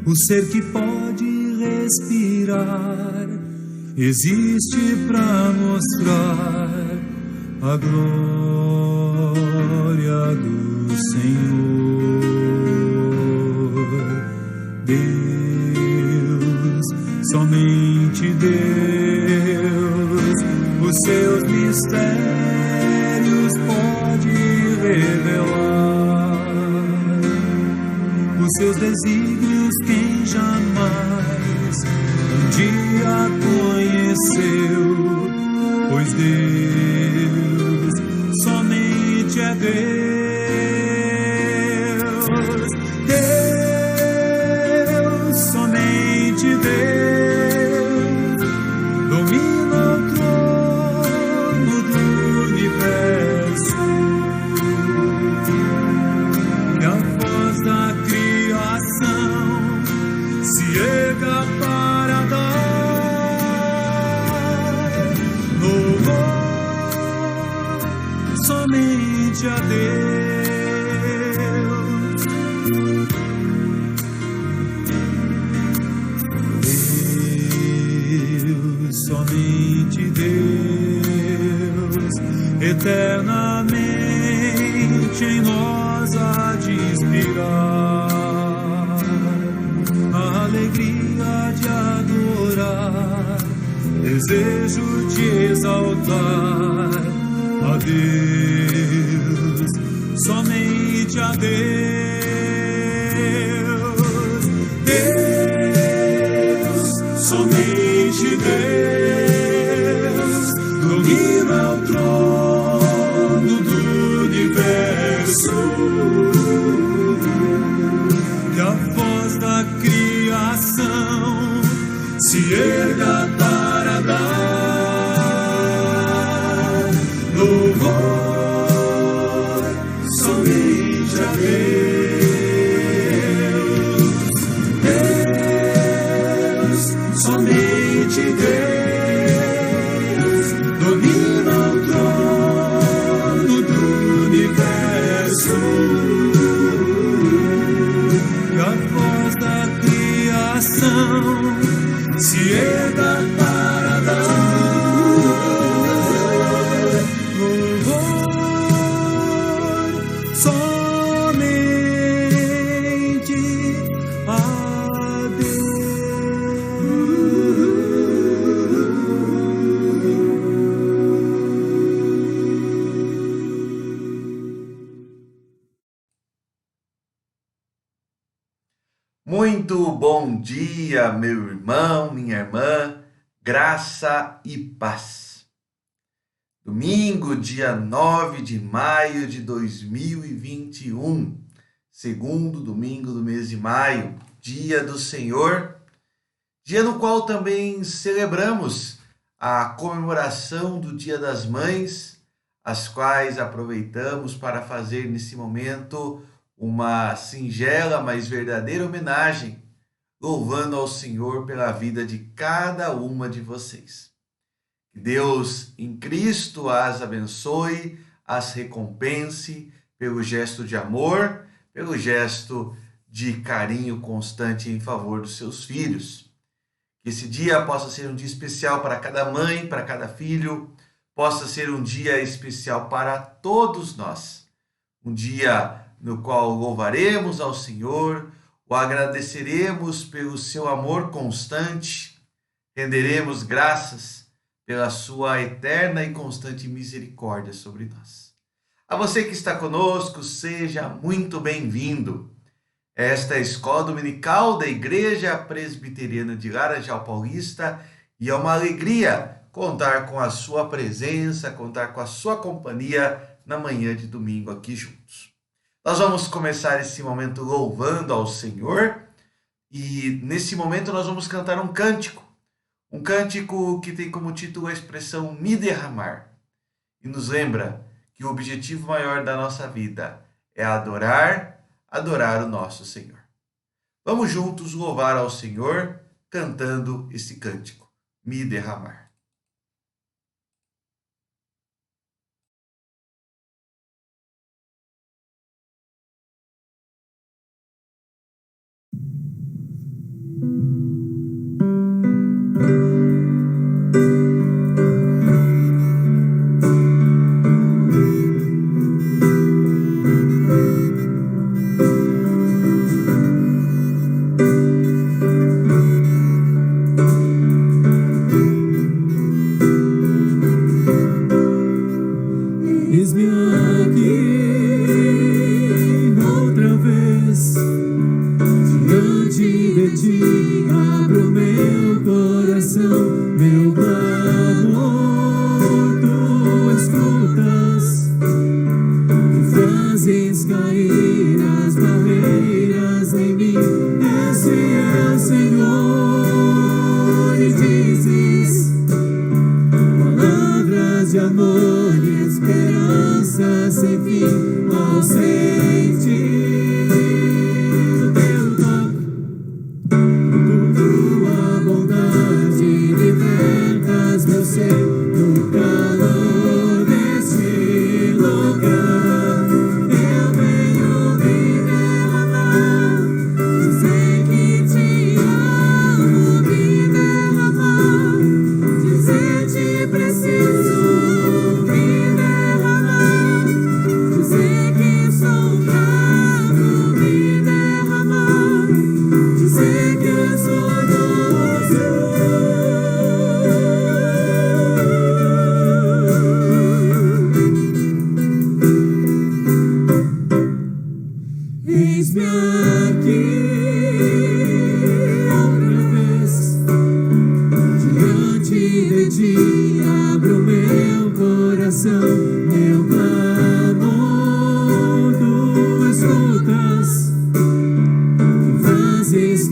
o ser que pode respirar, existe para mostrar a glória do Senhor. Deus, somente Deus, os seus mistérios pode revelar, os seus desígnios quem jamais um dia conheceu, pois Deus somente é Deus. Deus, somente Deus, domina o trono do universo, que a voz da criação se erga para dar louvor somente a Deus. Deus, somente Deus, eternamente em nós há de inspirar a alegria de adorar, desejo de exaltar a Deus, somente a Deus. Deus, somente Deus, domina o trono do universo, que a voz da criação se erga para dar louvor somente a Deus. Deus, somente Deus, domina o trono do universo, e a voz da criação se erga para dar louvor somente a Deus. Muito bom dia, meu irmão, minha irmã, graça e paz. Domingo, dia 9 de maio de 2021, segundo domingo do mês de maio, dia do Senhor, dia no qual também celebramos a comemoração do Dia das Mães, as quais aproveitamos para fazer nesse momento uma singela, mas verdadeira homenagem, louvando ao Senhor pela vida de cada uma de vocês. Que Deus em Cristo as abençoe, as recompense pelo gesto de amor, pelo gesto de carinho constante em favor dos seus filhos. Que esse dia possa ser um dia especial para cada mãe, para cada filho, possa ser um dia especial para todos nós. Um dia no qual louvaremos ao Senhor, o agradeceremos pelo seu amor constante, renderemos graças pela sua eterna e constante misericórdia sobre nós. A você que está conosco, seja muito bem-vindo. Esta é a Escola Dominical da Igreja Presbiteriana de Laranjal Paulista e é uma alegria contar com a sua presença, contar com a sua companhia na manhã de domingo aqui juntos. Nós vamos começar esse momento louvando ao Senhor e nesse momento nós vamos cantar um cântico que tem como título a expressão me derramar e nos lembra que o objetivo maior da nossa vida é adorar o nosso Senhor. Vamos juntos louvar ao Senhor cantando esse cântico, me derramar.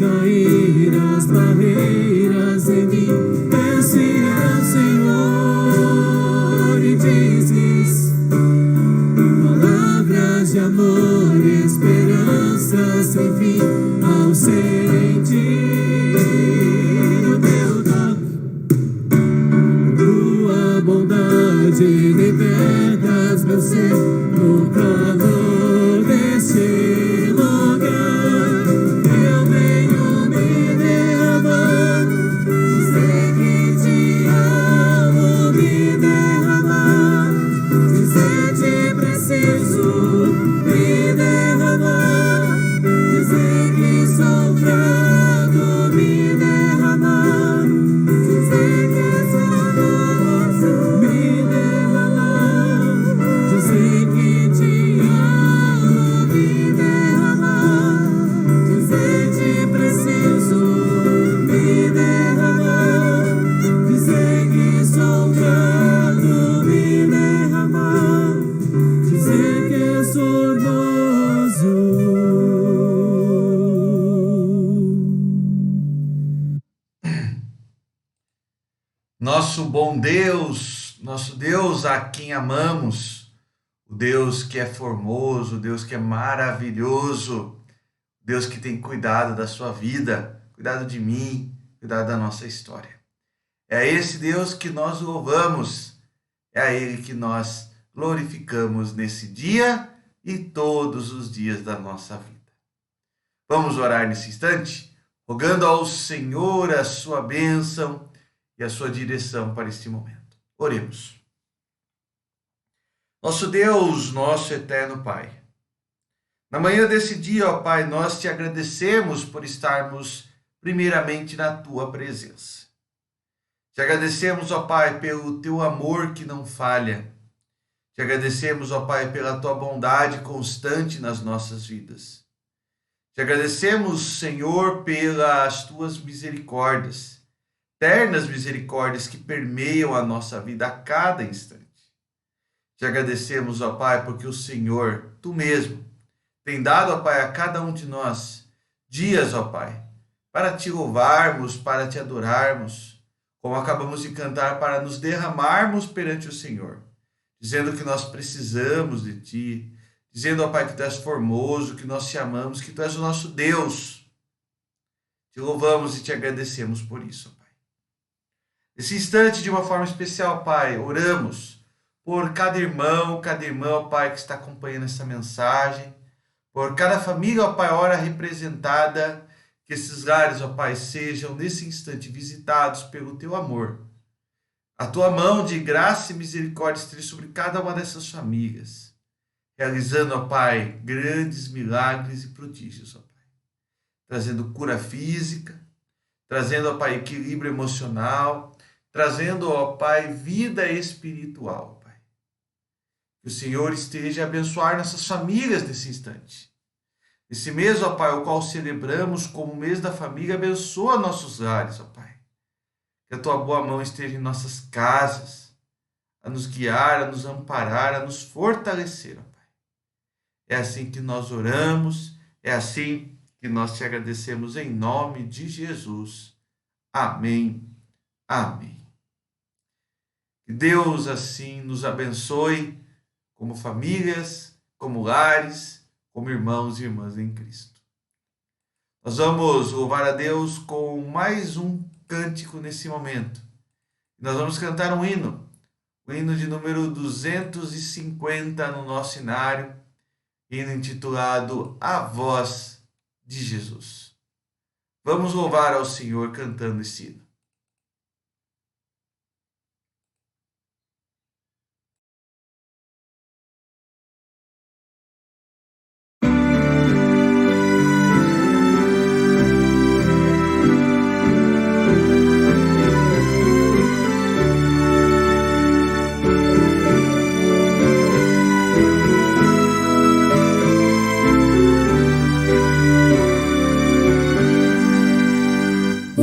cair as barreiras em mim. És fiel, Senhor, e dizes palavras de amor e esperança sem fim ao sentir o teu toque. Tua bondade libertas meu ser no calor deste lugar. Eu venho me derramar, dizer que te amo, me derramar, dizer te preciso, me derramar, dizer que sou fraco, me derramar, dizer que sou nosso, me derramar, dizer que te amo, me derramar, dizer te preciso, me derramar, dizer que sou fraco, me derramar, dizer que és orgulhoso. Nosso bom Deus, nosso Deus a quem amamos, o Deus que é formoso, o Deus que é maravilhoso, o Deus que tem cuidado da sua vida, cuidado de mim, cuidado da nossa história. É a esse Deus que nós louvamos, é a Ele que nós glorificamos nesse dia e todos os dias da nossa vida. Vamos orar nesse instante, rogando ao Senhor a sua bênção e a sua direção para este momento. Oremos. Nosso Deus, nosso eterno Pai, na manhã desse dia, ó Pai, nós te agradecemos por estarmos primeiramente na tua presença. Te agradecemos, ó Pai, pelo teu amor que não falha. Te agradecemos, ó Pai, pela tua bondade constante nas nossas vidas. Te agradecemos, Senhor, pelas tuas misericórdias, eternas misericórdias que permeiam a nossa vida a cada instante. Te agradecemos, ó Pai, porque o Senhor, tu mesmo, tem dado, ó Pai, a cada um de nós dias, ó Pai, para te louvarmos, para te adorarmos, como acabamos de cantar, para nos derramarmos perante o Senhor, dizendo que nós precisamos de ti, dizendo, ó Pai, que tu és formoso, que nós te amamos, que tu és o nosso Deus. Te louvamos e te agradecemos por isso, ó Pai. Nesse instante, de uma forma especial, Pai, oramos por cada irmã, ó Pai, que está acompanhando essa mensagem, por cada família, ó Pai, ora representada, que esses lares, ó Pai, sejam nesse instante visitados pelo teu amor. A tua mão de graça e misericórdia esteja sobre cada uma dessas famílias, realizando, ó Pai, grandes milagres e prodígios, ó Pai, trazendo cura física, trazendo, ó Pai, equilíbrio emocional, trazendo, ó Pai, vida espiritual, Pai. Que o Senhor esteja a abençoar nossas famílias nesse instante. Esse mês, ó Pai, o qual celebramos como o mês da família, abençoa nossos lares, ó Pai. Que a tua boa mão esteja em nossas casas, a nos guiar, a nos amparar, a nos fortalecer, ó Pai. É assim que nós oramos, é assim que nós te agradecemos em nome de Jesus. Amém. Amém. Que Deus assim nos abençoe como famílias, como lares, como irmãos e irmãs em Cristo. Nós vamos louvar a Deus com mais um cântico nesse momento. Nós vamos cantar um hino, o hino de número 250 no nosso inário, hino intitulado A Voz de Jesus. Vamos louvar ao Senhor cantando esse hino.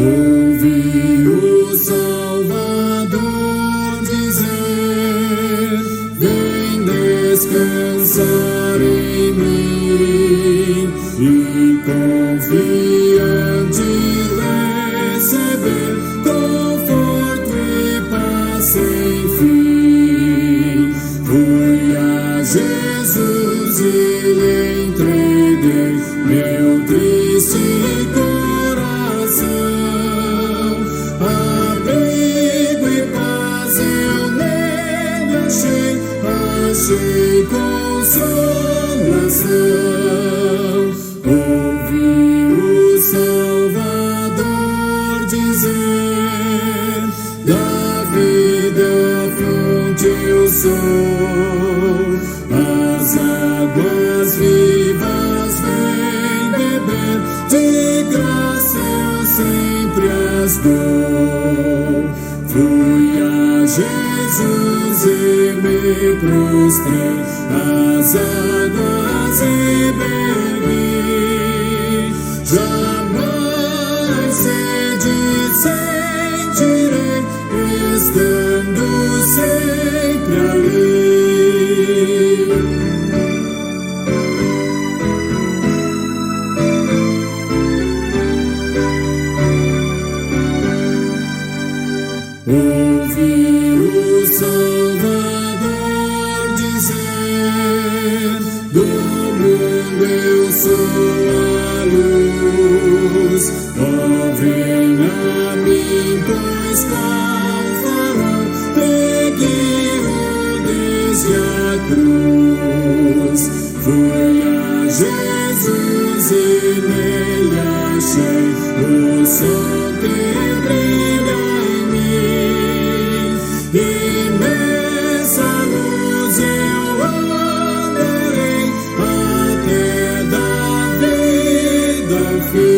Ouvi da fonte eu sou, as águas vivas vêm beber, de graça eu sempre as dou. Fui a Jesus e me prostrei, as águas e bebi, jamais sede sentirei, estando sempre ali. Ouvi o Salvador dizer, do mundo eu sou a luz, ó venha a mim, pois qual farol me guiou desde a cruz. Fui a Jesus e nele achei o sol que brilha em mim, e nessa luz eu andarei até da vida ao fim.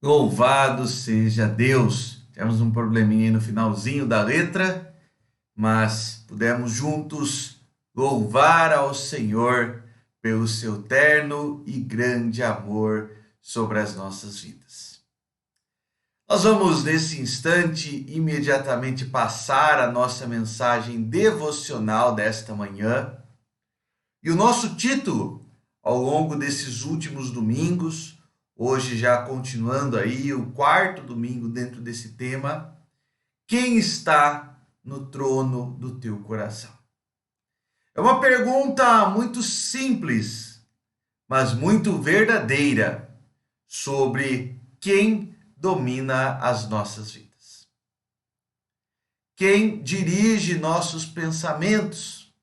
Louvado seja Deus! Tivemos um probleminha aí no finalzinho da letra, mas pudemos juntos louvar ao Senhor pelo seu terno e grande amor sobre as nossas vidas. Nós vamos, nesse instante, imediatamente passar a nossa mensagem devocional desta manhã. E o nosso título, ao longo desses últimos domingos, hoje já continuando aí o 4º domingo dentro desse tema, quem está no trono do teu coração? É uma pergunta muito simples, mas muito verdadeira, sobre quem domina as nossas vidas. Quem dirige nossos pensamentos?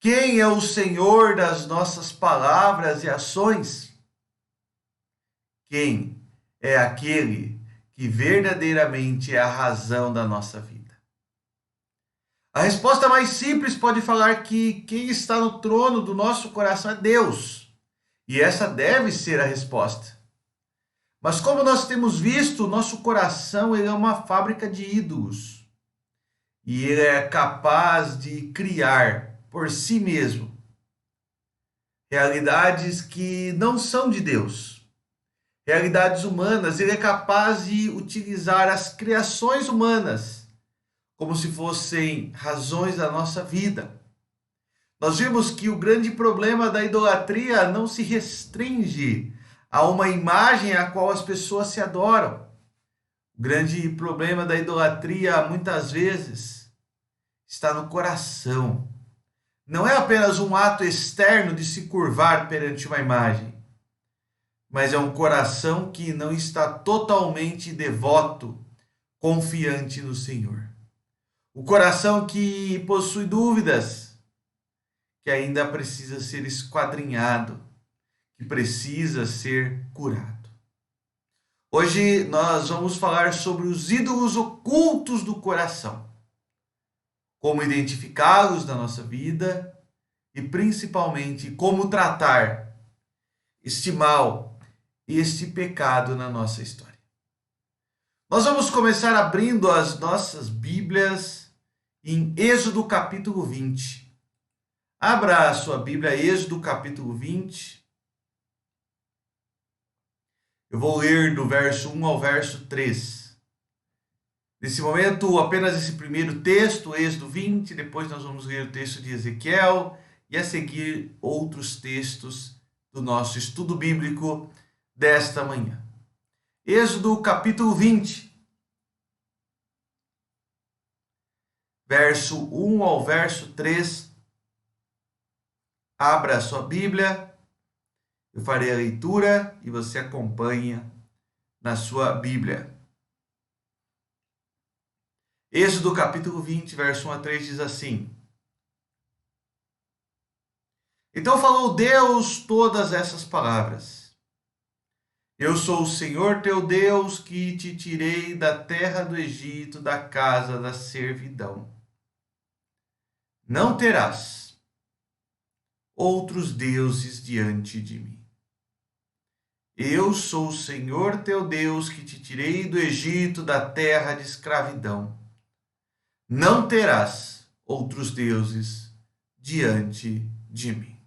Quem é o Senhor das nossas palavras e ações? Quem é aquele que verdadeiramente é a razão da nossa vida? A resposta mais simples pode falar que quem está no trono do nosso coração é Deus. E essa deve ser a resposta. Mas como nós temos visto, o nosso coração ele é uma fábrica de ídolos. E ele é capaz de criar por si mesmo realidades que não são de Deus. Realidades humanas, ele é capaz de utilizar as criações humanas como se fossem razões da nossa vida. Nós vimos que o grande problema da idolatria não se restringe a uma imagem a qual as pessoas se adoram. O grande problema da idolatria, muitas vezes, está no coração. Não é apenas um ato externo de se curvar perante uma imagem, mas é um coração que não está totalmente devoto, confiante no Senhor. O coração que possui dúvidas, que ainda precisa ser esquadrinhado, que precisa ser curado. Hoje nós vamos falar sobre os ídolos ocultos do coração, como identificá-los na nossa vida e principalmente como tratar este mal e este pecado na nossa história. Nós vamos começar abrindo as nossas Bíblias em Êxodo capítulo 20. Abra a sua Bíblia, Êxodo capítulo 20. Eu vou ler do verso 1 ao verso 3. Nesse momento, apenas esse primeiro texto, Êxodo 20, depois nós vamos ler o texto de Ezequiel e a seguir outros textos do nosso estudo bíblico desta manhã. Êxodo capítulo 20, verso 1 ao verso 3. Abra a sua Bíblia, eu farei a leitura e você acompanha na sua Bíblia. Êxodo capítulo 20, verso 1 a 3 diz assim: Então falou Deus todas essas palavras. Eu sou o Senhor teu Deus que te tirei da terra do Egito, da casa da servidão. Não terás outros deuses diante de mim. Eu sou o Senhor teu Deus que te tirei do Egito, da terra de escravidão. Não terás outros deuses diante de mim.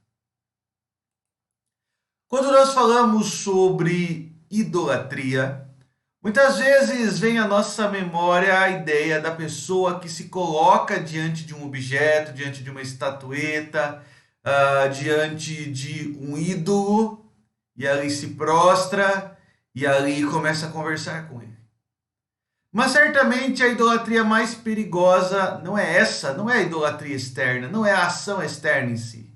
Quando nós falamos sobre idolatria, muitas vezes vem à nossa memória a ideia da pessoa que se coloca diante de um objeto, diante de uma estatueta, diante de um ídolo, e ali se prostra e ali começa a conversar com ele. Mas certamente a idolatria mais perigosa não é essa, não é a idolatria externa, não é a ação externa em si.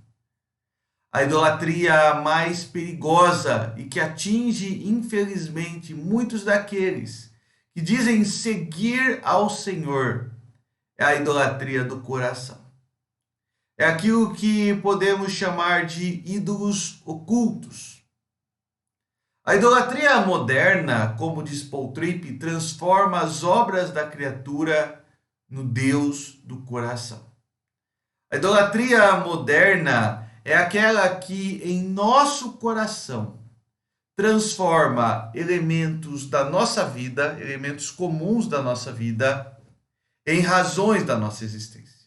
A idolatria mais perigosa e que atinge, infelizmente, muitos daqueles que dizem seguir ao Senhor é a idolatria do coração. É aquilo que podemos chamar de ídolos ocultos. A idolatria moderna, como diz Paul Tripp, transforma as obras da criatura no Deus do coração. A idolatria moderna é aquela que em nosso coração transforma elementos da nossa vida, elementos comuns da nossa vida, em razões da nossa existência.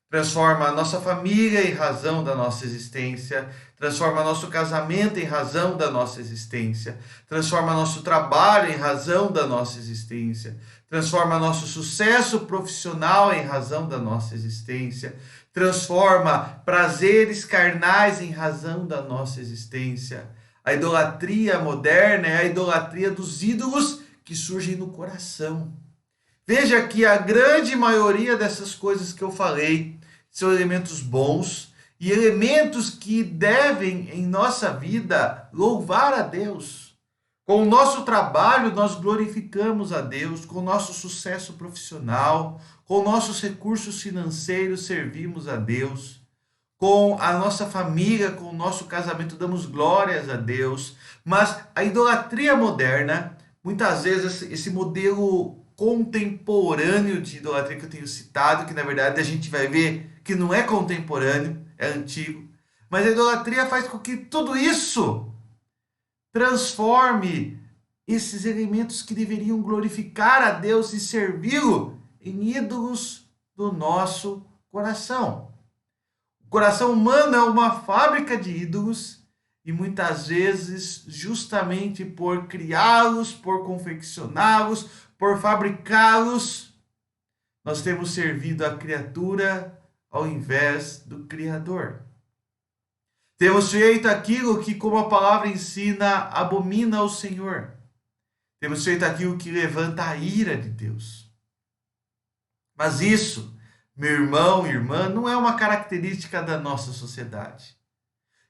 Transforma a nossa família em razão da nossa existência, transforma nosso casamento em razão da nossa existência, transforma nosso trabalho em razão da nossa existência, transforma nosso sucesso profissional em razão da nossa existência, transforma prazeres carnais em razão da nossa existência. A idolatria moderna é a idolatria dos ídolos que surgem no coração. Veja que a grande maioria dessas coisas que eu falei são elementos bons e elementos que devem, em nossa vida, louvar a Deus. Com o nosso trabalho, nós glorificamos a Deus. Com o nosso sucesso profissional, com nossos recursos financeiros, servimos a Deus. Com a nossa família, com o nosso casamento, damos glórias a Deus. Mas a idolatria moderna, muitas vezes, esse modelo contemporâneo de idolatria que eu tenho citado, que na verdade a gente vai ver que não é contemporâneo, é antigo, mas a idolatria faz com que tudo isso transforme esses elementos que deveriam glorificar a Deus e servi-lo em ídolos do nosso coração. O coração humano é uma fábrica de ídolos e muitas vezes, justamente por criá-los, por confeccioná-los, por fabricá-los, nós temos servido a criatura ao invés do Criador. Temos feito aquilo que, como a palavra ensina, abomina ao Senhor. Temos feito aquilo que levanta a ira de Deus. Mas isso, meu irmão e irmã, não é uma característica da nossa sociedade.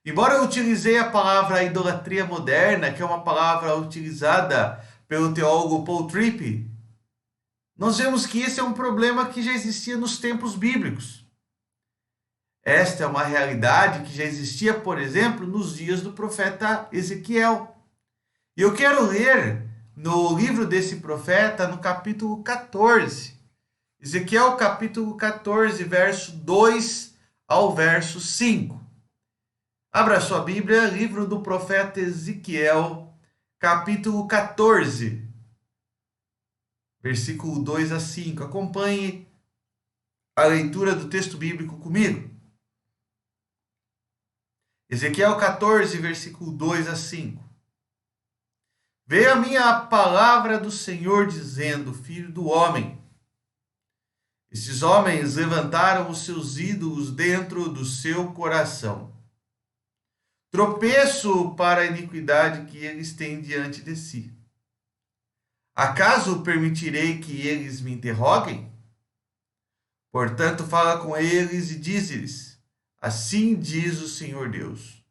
Embora eu utilizei a palavra idolatria moderna, que é uma palavra utilizada pelo teólogo Paul Tripp, nós vemos que esse é um problema que já existia nos tempos bíblicos. Esta é uma realidade que já existia, por exemplo, nos dias do profeta Ezequiel. E eu quero ler no livro desse profeta, no capítulo 14. Ezequiel, capítulo 14, verso 2 ao verso 5. Abra sua Bíblia, livro do profeta Ezequiel, capítulo 14, versículo 2 a 5. Acompanhe a leitura do texto bíblico comigo. Ezequiel 14, versículo 2 a 5. Veio a mim a palavra do Senhor dizendo: Filho do homem, esses homens levantaram os seus ídolos dentro do seu coração. Tropeço para a iniquidade que eles têm diante de si. Acaso permitirei que eles me interroguem? Portanto, fala com eles e dize-lhes: Assim diz o Senhor Deus.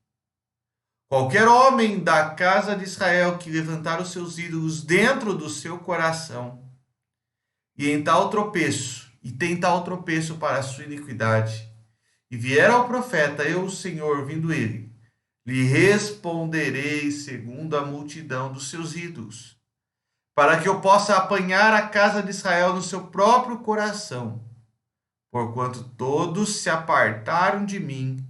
Qualquer homem da casa de Israel que levantar os seus ídolos dentro do seu coração e em tal tropeço, e tem tal tropeço para a sua iniquidade, e vier ao profeta, eu, o Senhor, vindo ele, lhe responderei segundo a multidão dos seus ídolos, para que eu possa apanhar a casa de Israel no seu próprio coração, porquanto todos se apartaram de mim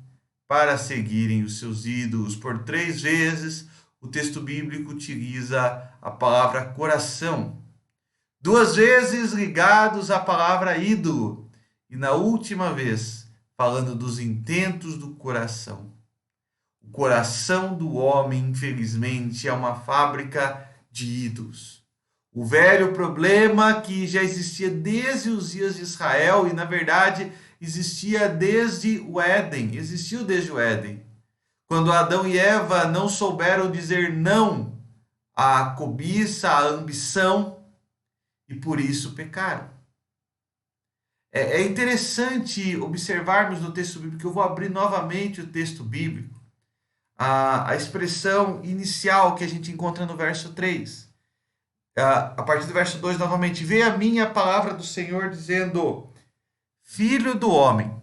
para seguirem os seus ídolos. Por 3 vezes o texto bíblico utiliza a palavra coração, 2 vezes ligados à palavra ídolo, e na última vez falando dos intentos do coração. O coração do homem, infelizmente, é uma fábrica de ídolos. O velho problema que já existia desde os dias de Israel, e na verdade existiu desde o Éden, quando Adão e Eva não souberam dizer não à cobiça, à ambição, e por isso pecaram. É interessante observarmos no texto bíblico, eu vou abrir novamente o texto bíblico, a expressão inicial que a gente encontra no verso 3. A partir do verso 2, novamente, veio a mim a palavra do Senhor dizendo: Filho do homem,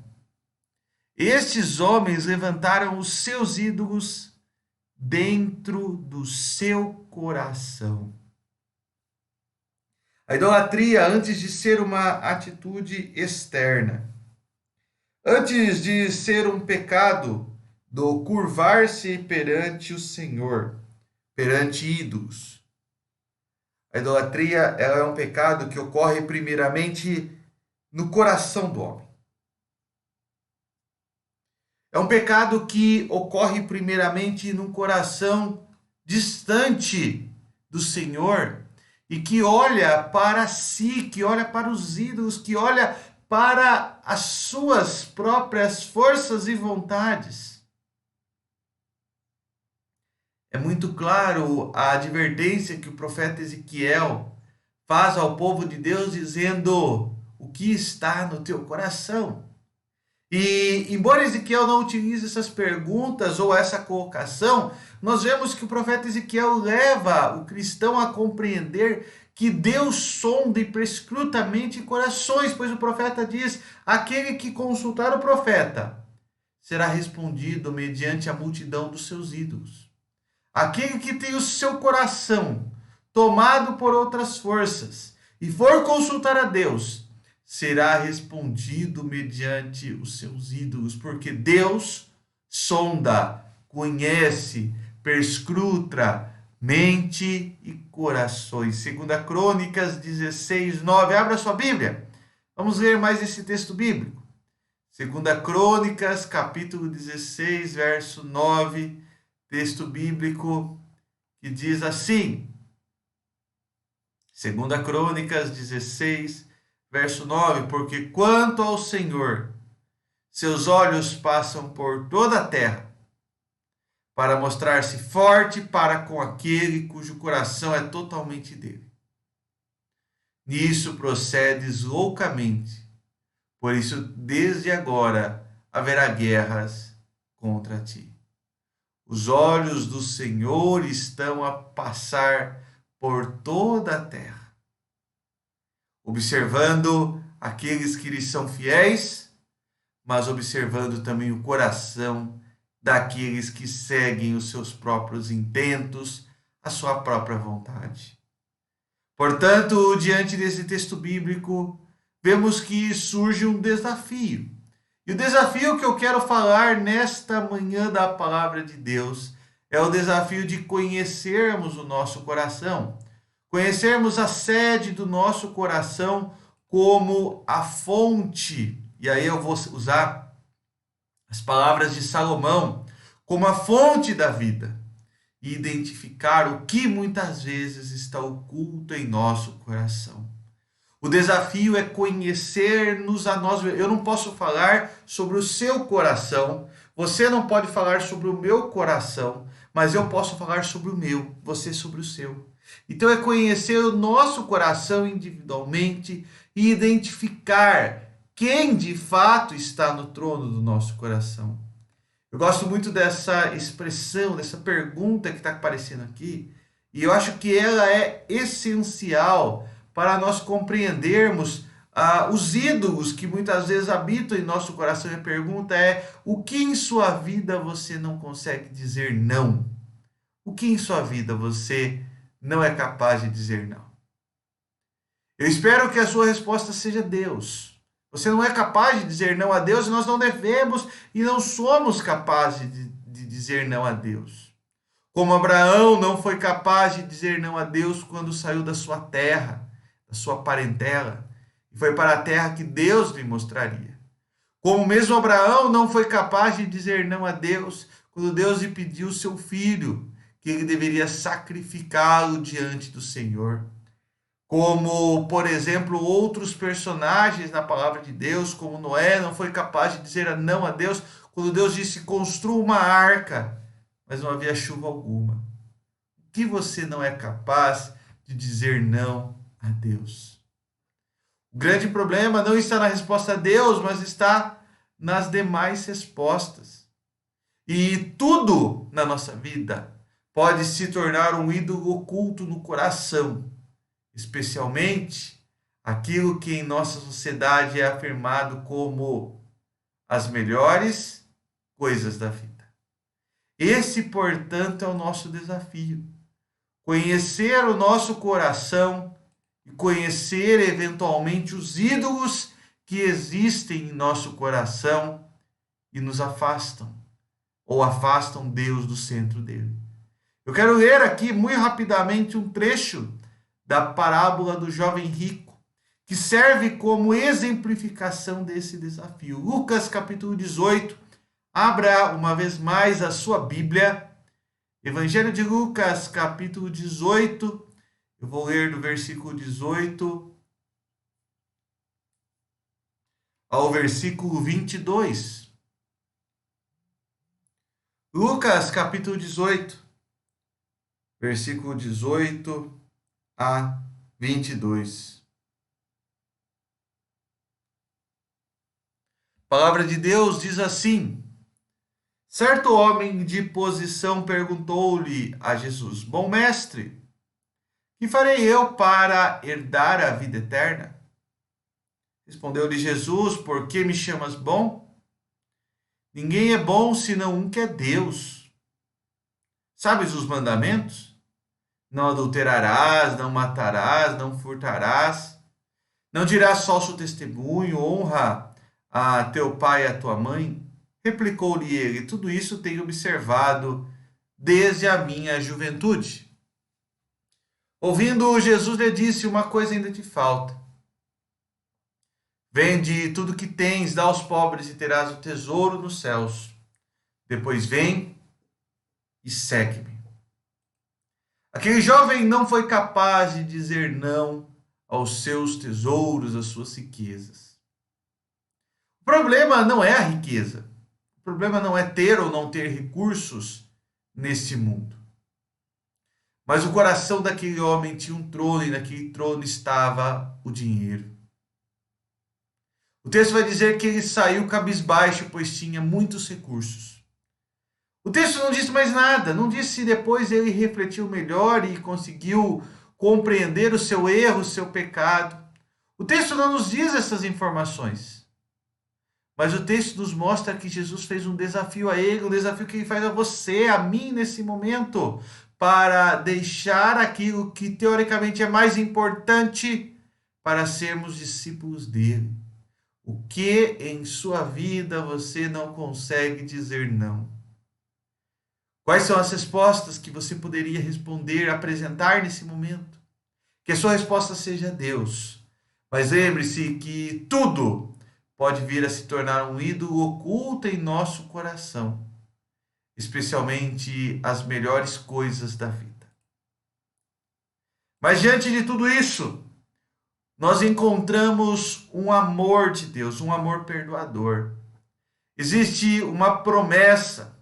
estes homens levantaram os seus ídolos dentro do seu coração. A idolatria, antes de ser uma atitude externa, antes de ser um pecado do curvar-se perante o Senhor, perante ídolos, a idolatria ela é um pecado que ocorre primeiramente no coração do homem. É um pecado que ocorre primeiramente num coração distante do Senhor e que olha para si, que olha para os ídolos, que olha para as suas próprias forças e vontades. É muito claro a advertência que o profeta Ezequiel faz ao povo de Deus, dizendo: o que está no teu coração? E, embora Ezequiel não utilize essas perguntas ou essa colocação, nós vemos que o profeta Ezequiel leva o cristão a compreender que Deus sonda e perscrutamente corações, pois o profeta diz: aquele que consultar o profeta será respondido mediante a multidão dos seus ídolos. Aquele que tem o seu coração tomado por outras forças e for consultar a Deus, será respondido mediante os seus ídolos, porque Deus sonda, conhece, perscruta mente e corações. 2 Crônicas 16, 9. Abra sua Bíblia. Vamos ler mais esse texto bíblico. 2 Crônicas, capítulo 16, verso 9. Texto bíblico que diz assim. 2 Crônicas 16, verso 9. Porque quanto ao Senhor, seus olhos passam por toda a terra, para mostrar-se forte para com aquele cujo coração é totalmente dele. Nisso procedes loucamente, por isso desde agora haverá guerras contra ti. Os olhos do Senhor estão a passar por toda a terra, observando aqueles que lhes são fiéis, mas observando também o coração daqueles que seguem os seus próprios intentos, a sua própria vontade. Portanto, diante desse texto bíblico, vemos que surge um desafio. E o desafio que eu quero falar nesta manhã da palavra de Deus é o desafio de conhecermos o nosso coração, conhecermos a sede do nosso coração como a fonte. E aí eu vou usar as palavras de Salomão como a fonte da vida e identificar o que muitas vezes está oculto em nosso coração. O desafio é conhecer-nos a nós. Eu não posso falar sobre o seu coração, você não pode falar sobre o meu coração, mas eu posso falar sobre o meu, você sobre o seu. Então é conhecer o nosso coração individualmente e identificar quem de fato está no trono do nosso coração. Eu gosto muito dessa expressão, dessa pergunta que está aparecendo aqui, e eu acho que ela é essencial para nós compreendermos os ídolos que muitas vezes habitam em nosso coração. E a pergunta é: o que em sua vida você não consegue dizer não? O que em sua vida você não é capaz de dizer não? Eu espero que a sua resposta seja Deus. Você não é capaz de dizer não a Deus, e nós não devemos e não somos capazes de dizer não a Deus. Como Abraão não foi capaz de dizer não a Deus quando saiu da sua terra, da sua parentela, e foi para a terra que Deus lhe mostraria. Como mesmo Abraão não foi capaz de dizer não a Deus quando Deus lhe pediu seu filho, que ele deveria sacrificá-lo diante do Senhor. Como, por exemplo, outros personagens na palavra de Deus, como Noé, não foi capaz de dizer não a Deus quando Deus disse: construa uma arca, mas não havia chuva alguma. O que você não é capaz de dizer não a Deus? O grande problema não está na resposta a Deus, mas está nas demais respostas. E tudo na nossa vida pode se tornar um ídolo oculto no coração, especialmente aquilo que em nossa sociedade é afirmado como as melhores coisas da vida. Esse, portanto, é o nosso desafio: conhecer o nosso coração e conhecer eventualmente os ídolos que existem em nosso coração e nos afastam, ou afastam Deus do centro dele. Eu quero ler aqui muito rapidamente um trecho da parábola do jovem rico, que serve como exemplificação desse desafio. Lucas capítulo 18. Abra uma vez mais a sua Bíblia. Evangelho de Lucas capítulo 18. Eu vou ler do versículo 18 ao versículo 22. Lucas capítulo 18, versículo 18 a 22. A palavra de Deus diz assim: certo homem de posição perguntou-lhe a Jesus: bom mestre, que farei eu para herdar a vida eterna? Respondeu-lhe Jesus: por que me chamas bom? Ninguém é bom senão um que é Deus. Sabes os mandamentos? Não adulterarás, não matarás, não furtarás, não dirás falso testemunho, honra a teu pai e a tua mãe. Replicou-lhe ele: tudo isso tenho observado desde a minha juventude. Ouvindo, Jesus lhe disse: uma coisa ainda te falta. Vende tudo que tens, dá aos pobres e terás o tesouro nos céus. Depois vem e segue-me. Aquele jovem não foi capaz de dizer não aos seus tesouros, às suas riquezas. O problema não é a riqueza. O problema não é ter ou não ter recursos nesse mundo. Mas o coração daquele homem tinha um trono, e naquele trono estava o dinheiro. O texto vai dizer que ele saiu cabisbaixo, pois tinha muitos recursos. O texto não diz mais nada, não diz se depois ele refletiu melhor e conseguiu compreender o seu erro, o seu pecado. O texto não nos diz essas informações. Mas o texto nos mostra que Jesus fez um desafio a ele, um desafio que ele faz a você, a mim nesse momento, para deixar aquilo que teoricamente é mais importante para sermos discípulos dele. O que em sua vida você não consegue dizer não? Quais são as respostas que você poderia responder, apresentar nesse momento? Que a sua resposta seja Deus. Mas lembre-se que tudo pode vir a se tornar um ídolo oculto em nosso coração, especialmente as melhores coisas da vida. Mas diante de tudo isso, nós encontramos um amor de Deus, um amor perdoador. Existe uma promessa,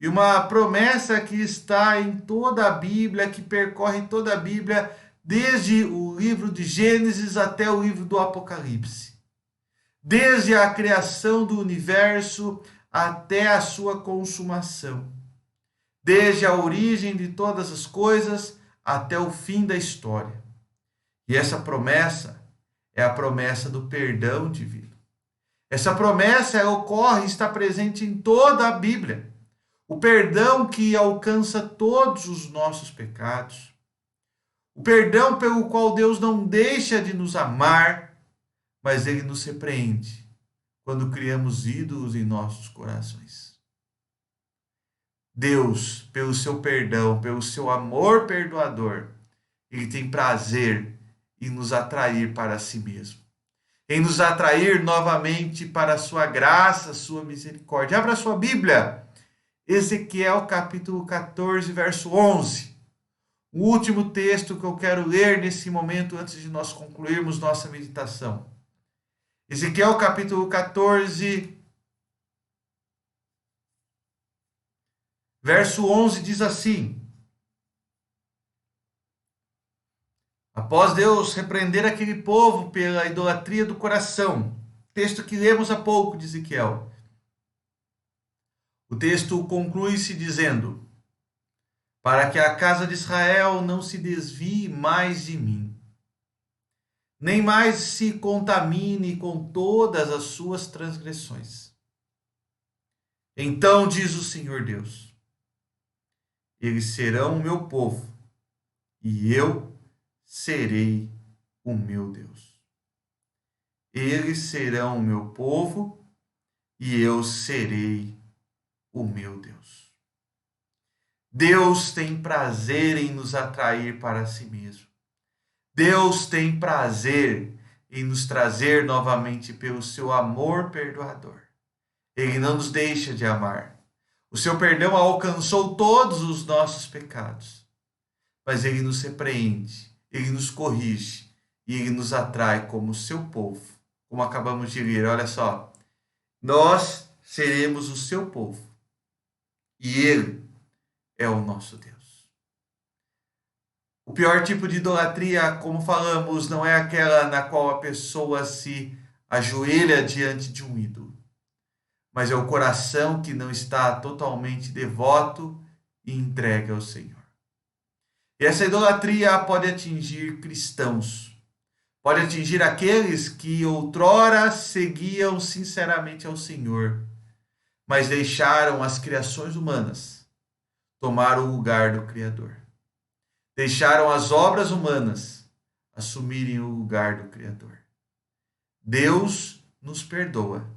e uma promessa que está em toda a Bíblia, que percorre toda a Bíblia, desde o livro de Gênesis até o livro do Apocalipse. Desde a criação do universo até a sua consumação. Desde a origem de todas as coisas até o fim da história. E essa promessa é a promessa do perdão divino. Essa promessa ocorre, está presente em toda a Bíblia. O perdão que alcança todos os nossos pecados. O perdão pelo qual Deus não deixa de nos amar, mas Ele nos repreende quando criamos ídolos em nossos corações. Deus, pelo seu perdão, pelo seu amor perdoador, Ele tem prazer em nos atrair para si mesmo. Em nos atrair novamente para a sua graça, a sua misericórdia. Abra a sua Bíblia. Ezequiel capítulo 14, verso 11. O último texto que eu quero ler nesse momento antes de nós concluirmos nossa meditação. Ezequiel capítulo 14, verso 11 diz assim: após Deus repreender aquele povo pela idolatria do coração, texto que lemos há pouco de Ezequiel, o texto conclui-se dizendo: para que a casa de Israel não se desvie mais de mim, nem mais se contamine com todas as suas transgressões. Então diz o Senhor Deus: eles serão o meu povo, e eu serei o meu Deus. Eles serão o meu povo, e eu serei o meu Deus. Deus tem prazer em nos atrair para si mesmo. Deus tem prazer em nos trazer novamente pelo seu amor perdoador. Ele não nos deixa de amar. O seu perdão alcançou todos os nossos pecados. Mas Ele nos repreende, Ele nos corrige e Ele nos atrai como seu povo. Como acabamos de ler, olha só. Nós seremos o seu povo e Ele é o nosso Deus. O pior tipo de idolatria, como falamos, não é aquela na qual a pessoa se ajoelha diante de um ídolo, mas é o coração que não está totalmente devoto e entregue ao Senhor. E essa idolatria pode atingir cristãos, pode atingir aqueles que outrora seguiam sinceramente ao Senhor, mas deixaram as criações humanas tomar o lugar do Criador. Deixaram as obras humanas assumirem o lugar do Criador. Deus nos perdoa,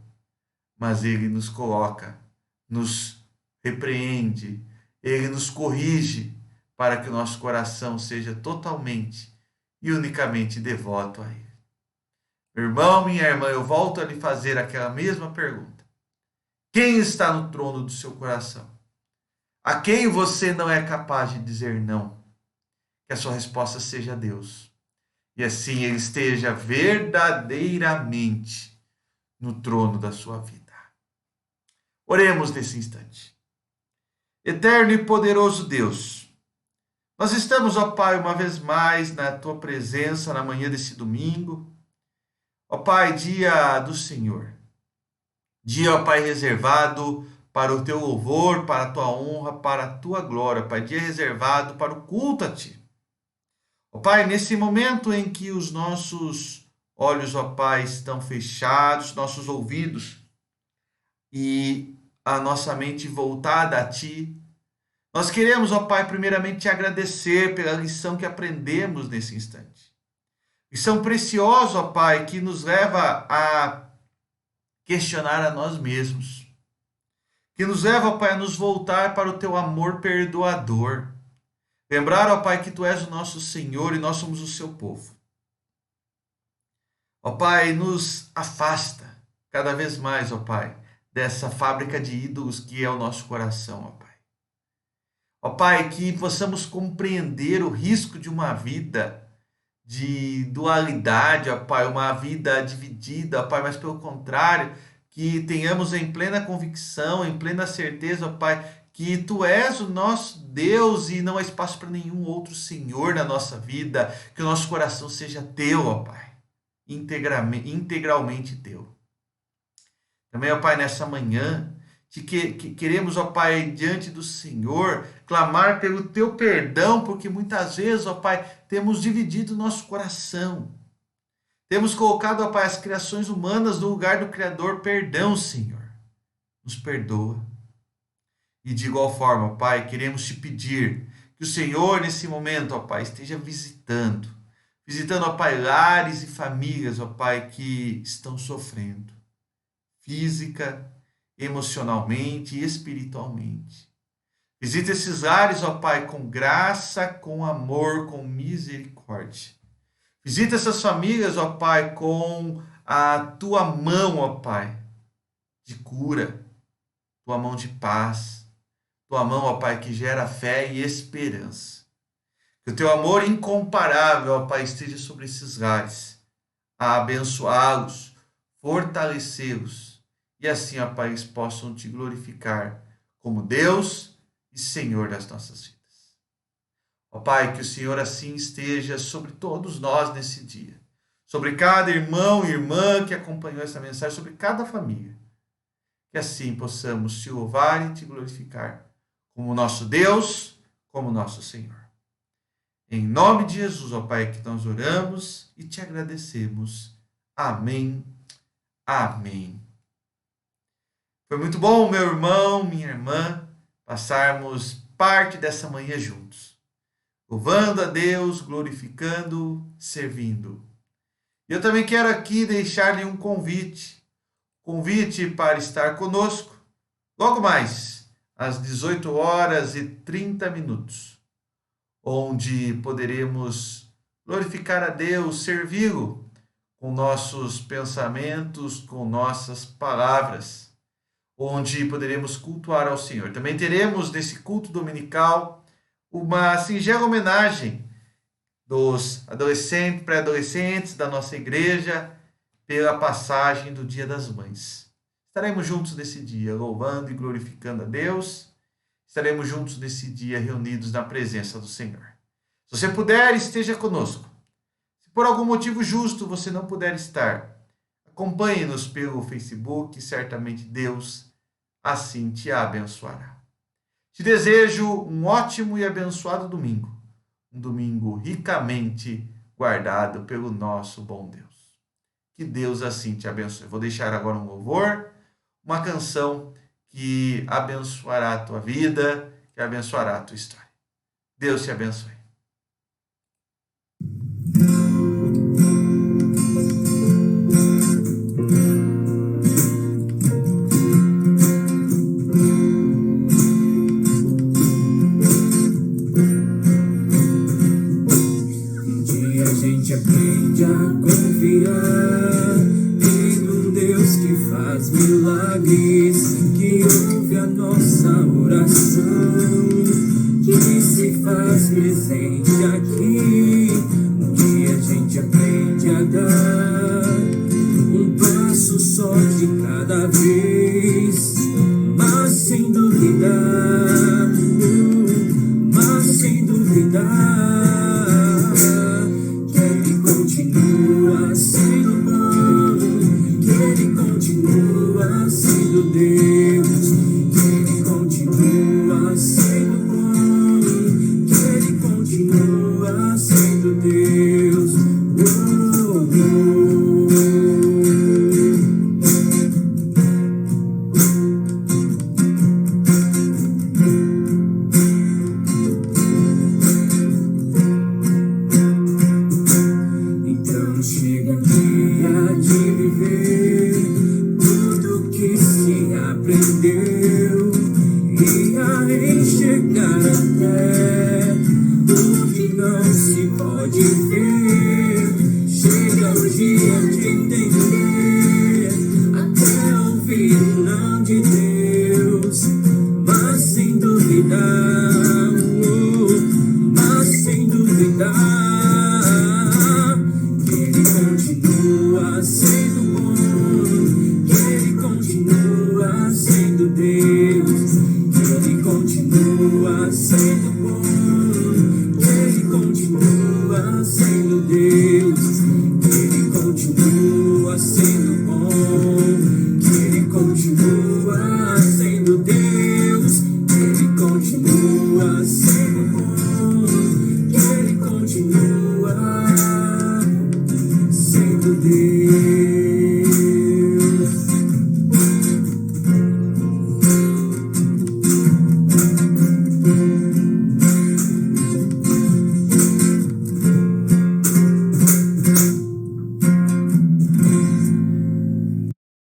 mas Ele nos coloca, nos repreende, Ele nos corrige para que o nosso coração seja totalmente e unicamente devoto a Ele. Meu irmão, minha irmã, eu volto a lhe fazer aquela mesma pergunta. Quem está no trono do seu coração? A quem você não é capaz de dizer não? Que a sua resposta seja Deus. E assim Ele esteja verdadeiramente no trono da sua vida. Oremos nesse instante. Eterno e poderoso Deus, nós estamos, ó Pai, uma vez mais na Tua presença na manhã desse domingo. Ó Pai, dia do Senhor. Dia, ó Pai, reservado para o Teu louvor, para a Tua honra, para a Tua glória. Pai, dia reservado para o culto a Ti. Ó Pai, nesse momento em que os nossos olhos, ó Pai, estão fechados, nossos ouvidos e a nossa mente voltada a Ti, nós queremos, ó Pai, primeiramente te agradecer pela lição que aprendemos nesse instante. Lição preciosa, ó Pai, que nos leva a questionar a nós mesmos. Que nos leva, ó Pai, a nos voltar para o Teu amor perdoador. Lembrar, ó Pai, que Tu és o nosso Senhor e nós somos o Seu povo. Ó Pai, nos afasta cada vez mais, ó Pai, dessa fábrica de ídolos que é o nosso coração, ó Pai. Ó Pai, que possamos compreender o risco de uma vida de dualidade, ó Pai, uma vida dividida, ó Pai, mas pelo contrário, que tenhamos em plena convicção, em plena certeza, ó Pai, que Tu és o nosso Deus e não há espaço para nenhum outro Senhor na nossa vida, que o nosso coração seja Teu, ó Pai, integralmente Teu. Também, ó Pai, nessa manhã, que queremos, ó Pai, diante do Senhor, clamar pelo Teu perdão, porque muitas vezes, ó Pai, temos dividido o nosso coração. Temos colocado, ó Pai, as criações humanas no lugar do Criador. Perdão, Senhor. Nos perdoa. E de igual forma, Pai, queremos te pedir que o Senhor, nesse momento, ó Pai, esteja visitando, ó Pai, lares e famílias, ó Pai, que estão sofrendo, física, emocionalmente e espiritualmente. Visita esses lares, ó Pai, com graça, com amor, com misericórdia. Visita essas famílias, ó Pai, com a tua mão, ó Pai, de cura, tua mão de paz, tua mão, ó Pai, que gera fé e esperança. Que o teu amor incomparável, ó Pai, esteja sobre esses lares, a abençoá-los, fortalecê-los, e assim, ó Pai, eles possam te glorificar como Deus e Senhor das nossas vidas. Ó Pai, que o Senhor assim esteja sobre todos nós nesse dia, sobre cada irmão e irmã que acompanhou essa mensagem, sobre cada família. Que assim possamos te louvar e te glorificar como nosso Deus, como nosso Senhor. Em nome de Jesus, ó Pai, que nós oramos e te agradecemos. Amém. Amém. Foi muito bom, meu irmão, minha irmã, passarmos parte dessa manhã juntos, louvando a Deus, glorificando, servindo. E eu também quero aqui deixar-lhe um convite para estar conosco, logo mais, às 18h30, onde poderemos glorificar a Deus, servi-lo com nossos pensamentos, com nossas palavras, onde poderemos cultuar ao Senhor. Também teremos nesse culto dominical uma singela homenagem dos adolescentes, pré-adolescentes da nossa igreja pela passagem do Dia das Mães. Estaremos juntos nesse dia, louvando e glorificando a Deus. Estaremos juntos nesse dia, reunidos na presença do Senhor. Se você puder, esteja conosco. Se por algum motivo justo você não puder estar, acompanhe-nos pelo Facebook, certamente Deus assim te abençoará. Te desejo um ótimo e abençoado domingo. Um domingo ricamente guardado pelo nosso bom Deus. Que Deus assim te abençoe. Vou deixar agora um louvor, uma canção que abençoará a tua vida, que abençoará a tua história. Deus te abençoe. Aprende a confiar em um Deus que faz milagres, que ouve a nossa oração, que se faz presente aqui. Um dia a gente aprende a dar um passo só de cada vez, mas sem duvidar, continua sendo bom, que Ele continua sendo Deus, que Ele continua sendo bom, que Ele continua sendo Deus. Chega o dia de viver tudo que se aprendeu e a enxergar até o que não se pode ver. Chega o dia de entender até ouvir o não de Deus, mas sem duvidar, continua sendo bom, que Ele continua sendo Deus.